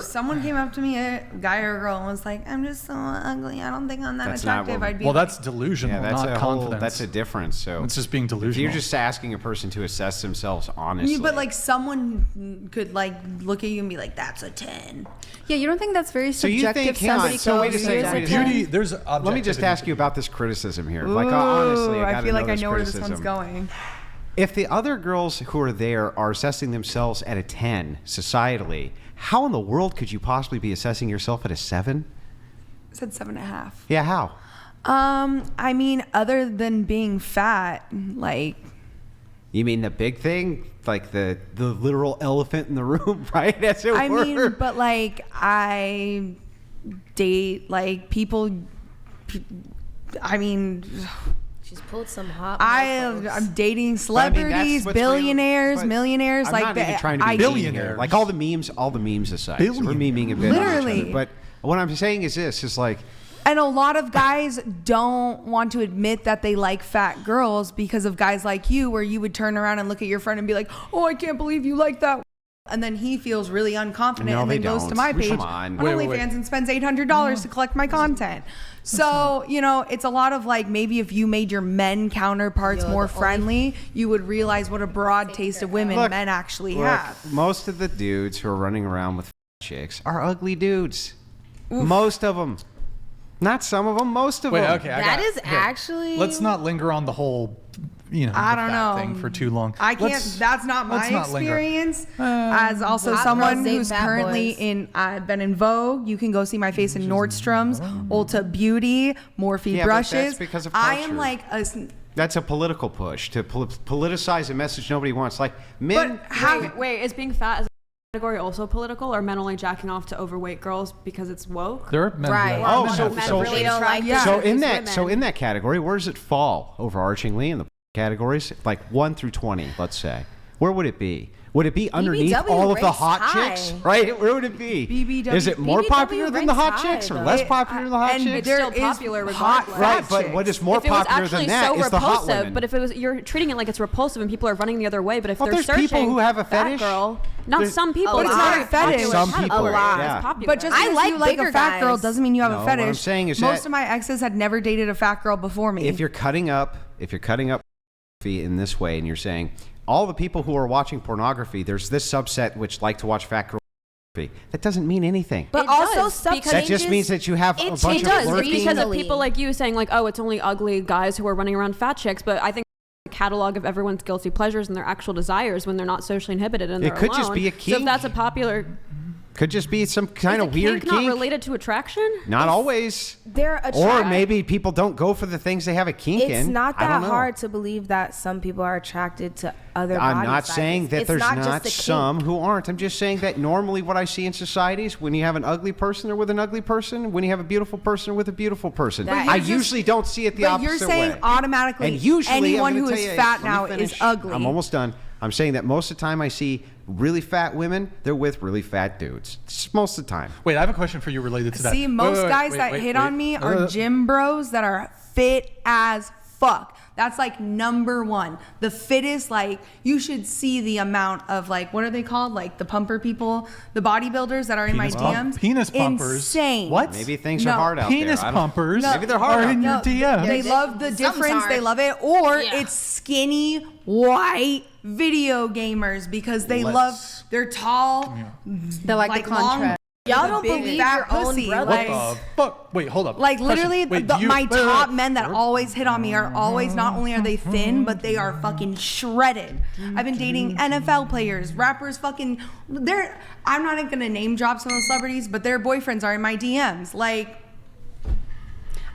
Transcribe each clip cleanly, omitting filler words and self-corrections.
someone came up to me, a guy or a girl, and was like, "I'm just so ugly. I don't think I'm that attractive." I'd be well, that's delusional, not confidence. That's a difference. So it's just being delusional. If you're just asking a person to assess themselves honestly. But like someone could like look at you and be like, "That's a 10." Yeah, you don't think that's very subjective? So wait a second. Beauty, there's let me just ask you about this criticism here. Like honestly, I feel like I know where criticism. this one's going. If the other girls who are there are assessing themselves at a 10 societally, how in the world could you possibly be assessing yourself at a 7? I said 7.5. Yeah, how? I mean, other than being fat, like. You mean the big thing? Like the literal elephant in the room, right? As it were. I mean, but like I date like people. I mean. She's pulled some hot. I'm dating celebrities, billionaires, millionaires. I'm like not even trying to be billionaires. Like all the memes aside. So we're memeing a bit. Literally. But what I'm saying is this: is like. And a lot of guys don't want to admit that they like fat girls because of guys like you, where you would turn around and look at your friend and be like, "Oh, I can't believe you like that." And then he feels really unconfident and then goes to my page on OnlyFans and spends $800 to collect my content. So, you know, it's a lot of like, maybe if you made your men counterparts more friendly, you would realize what a broad taste of women men actually have. Most of the dudes who are running around with chicks are ugly dudes. Oof. Most of them. Not some of them, most of them. Okay, actually. Let's not linger on the whole, I don't know thing for too long. I can't. That's not my experience. As also someone who's currently been in Vogue. You can go see my face in Nordstrom's, Ulta Beauty, Morphe brushes. But that's because of culture. I am like a. That's a political push to politicize a message nobody wants. Like men. Wait, is being fat category also political, or men only jacking off to overweight girls because it's woke? There are men. Right. So in that category, where does it fall overarchingly in the categories? Like 1 through 20, let's say. Where would it be? Would it be underneath all of the hot chicks? Right? Where would it be? BBW. Is it more popular than the hot chicks, or less popular than the hot chicks? It's still popular regardless. Right, but what is more popular than that is the hot women. But if it was, you're treating it like it's repulsive and people are running the other way. But if they're there's searching people who have a fetish. Girl, not some people. But it's not a fetish. Some people, yeah. But just because you like a fat girl doesn't mean you have a fetish. What I'm saying is most of my exes had never dated a fat girl before me. If you're cutting up in this way, and you're saying all the people who are watching pornography, there's this subset which like to watch fat girl pornography. That doesn't mean anything. But also stuff that just means that you have a bunch of flirting. It does, because of people like you saying like, oh, it's only ugly guys who are running around fat chicks. But I think the catalog of everyone's guilty pleasures and their actual desires when they're not socially inhibited and they're alone. It could just be a kink. So if that's a popular... Could just be some kind of weird kink. Not related to attraction? Not always. Or maybe people don't go for the things they have a kink in. It's not that hard to believe that some people are attracted to other body I'm not sizes. saying that there's not some who aren't. I'm just saying that normally what I see in societies, when you have an ugly person, they're with an ugly person. When you have a beautiful person, with a beautiful person. I usually don't see it the opposite way. But you're saying automatically and usually, anyone who is fat now is ugly. I'm almost done. I'm saying that most of the time I see really fat women, they're with really fat dudes. Just most of the time. Wait, I have a question for you related to that. See, most guys that hit on me are gym bros that are fit as fuck. That's like number one. The fittest, like, you should see the amount of, like, what are they called? Like the pumper people, the bodybuilders that are in my DMs. Penis pumpers. Insane. What? Maybe things are hard out there. Penis pumpers. Maybe they're hard in your DMs. They love the difference. They love it. Or it's skinny, white video gamers because they they're tall. They like the contrast. Y'all don't believe your own brothers. What the fuck? Wait, hold up. Like literally, my top men that always hit on me are always, not only are they thin, but they are fucking shredded. I've been dating NFL players, rappers, fucking. I'm not gonna name drop some of the celebrities, but their boyfriends are in my DMs. Like,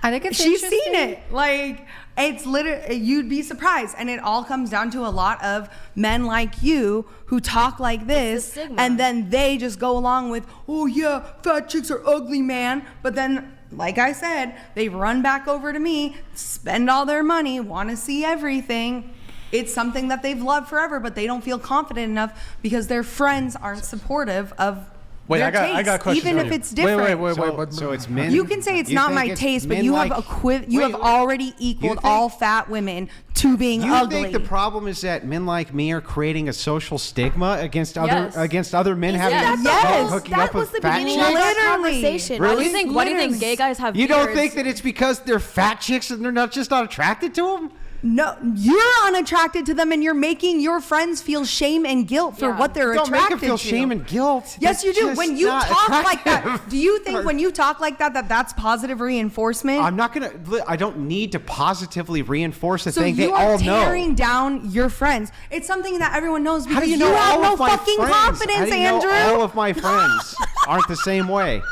I think it's she's seen it. Like, it's literally, you'd be surprised. And it all comes down to a lot of men like you who talk like this, and then they just go along with, oh yeah, fat chicks are ugly, man. But then, like I said, they run back over to me, spend all their money, want to see everything. It's something that they've loved forever, but they don't feel confident enough because their friends aren't supportive of Wait, their I got taste, questions even for if you. it's different. Wait. So it's men. You can say it's you not think my it's taste, but men you have like- you Wait, have already equaled think- all fat women to being You ugly. think the problem is that men like me are creating a social stigma against Yes. other men having that the Yes. hooking That up was with the fat beginning chicks? of our Literally. conversation. Really? Why do you think gay guys have You don't beards? think that it's because they're fat chicks and they're not attracted to them? No, you're unattracted to them, and you're making your friends feel shame and guilt for Yeah. what they're Don't attracted make them feel to. shame and guilt. Yes, you It's do. just When you not talk like that, attractive. do you think when you talk like that that's positive reinforcement? I'm not gonna. I don't need to positively reinforce a so thing you they are all know. tearing down your friends. It's something that everyone knows because How do you know have all no of my fucking friends? confidence, How do you Andrew. know all of my friends aren't the same way?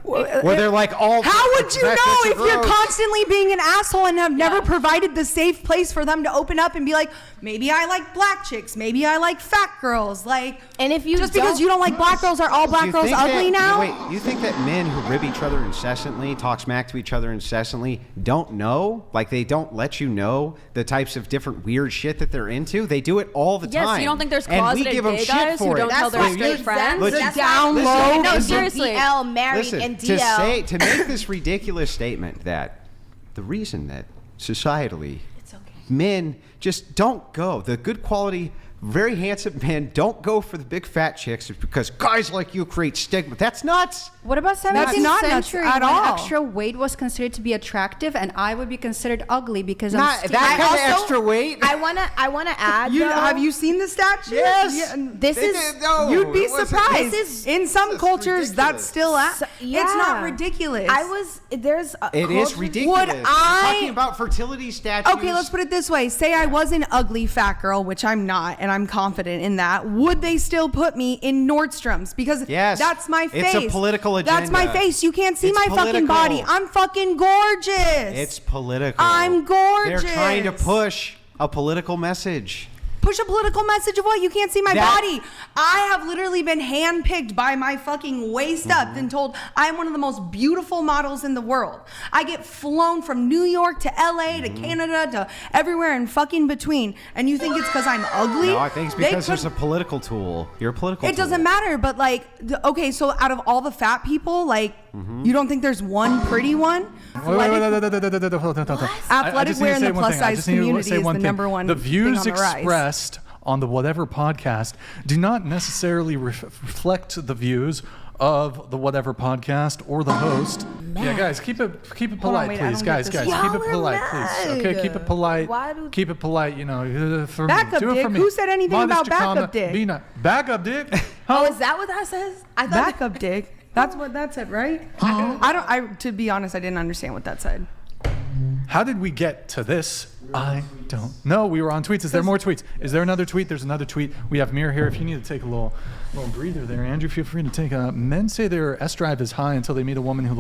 Where they're like all. How would you know that's if you're gross. constantly being an asshole and have never Yeah. provided the safe place for them to open up and be like, maybe I like black chicks, maybe I like fat girls, like. And if you just because you don't like black girls, are all black You girls think ugly that- now? Wait, you think that men who rib each other incessantly, talk smack to each other incessantly, don't know? Like they don't let you know the types of different weird shit that they're into? They do it all the Yes, time. you don't think there's And we closeted give them gay shit guys who for it. don't tell their Wait, straight friends? Listen, That's down why- low. No, Listen, seriously. DL married Listen, and to DL. make this ridiculous statement that the reason that societally men just don't go, the good quality, very handsome men don't go for the big fat chicks is because guys like you create stigma. That's nuts. What about 17th not nuts century at when all. extra weight was considered to be attractive and I would be considered ugly because I'm Not skinny? that kind of also- extra weight. I wanna add. though, Have you seen the statue? Yes. Yeah, This They is did- no, You'd be it wasn't. surprised. This is- in some That's cultures, ridiculous. that's still So- it's not yeah. ridiculous. There's a It is culture- ridiculous. Would We're I- talking about fertility statues. Okay, let's put it this way. Say I was an ugly fat girl, which I'm not, and I'm confident in that. Would they still put me in Nordstrom's? Because Yes. that's my face. It's a political That's my agenda. face. You can't see It's my fucking political. body. I'm fucking gorgeous. It's political. I'm gorgeous. They're trying to push a political message. Push a political message of what? You can't see my That- body. I have literally been handpicked by my fucking waist up and told I'm one of the most beautiful models in the world. I get flown from New York to LA to Canada to everywhere in fucking between. And you think it's because I'm ugly? No, I think it's They because there's could- a political tool. You're a political It tool. doesn't matter, but like, okay, so out of all the fat people, like, you don't think there's one pretty one? Athletic wear in the plus size community is the number one The thing views on the rise. expressed on the Whatever podcast do not necessarily reflect the views of the Whatever podcast or the host. Yeah, guys, keep it polite, wait, I please. don't Guys, get this. keep it Y'all are polite, please. Okay, mad. keep it polite. Why do- Keep it polite. You know, for Backup me. Do it dick? for me. Who said anything Modest about backup comment. dick? Be not backup dick. Oh, is that what that says? I thought Backup dick. That's what that said, right? To be honest, I didn't understand what that said. How did we get to this? I don't know. We were on tweets. Is there more tweets? Is there another tweet? There's another tweet. We have Mir here. If you need to take a little breather there, Andrew, feel free to take a. Men say their S drive is high until they meet a woman who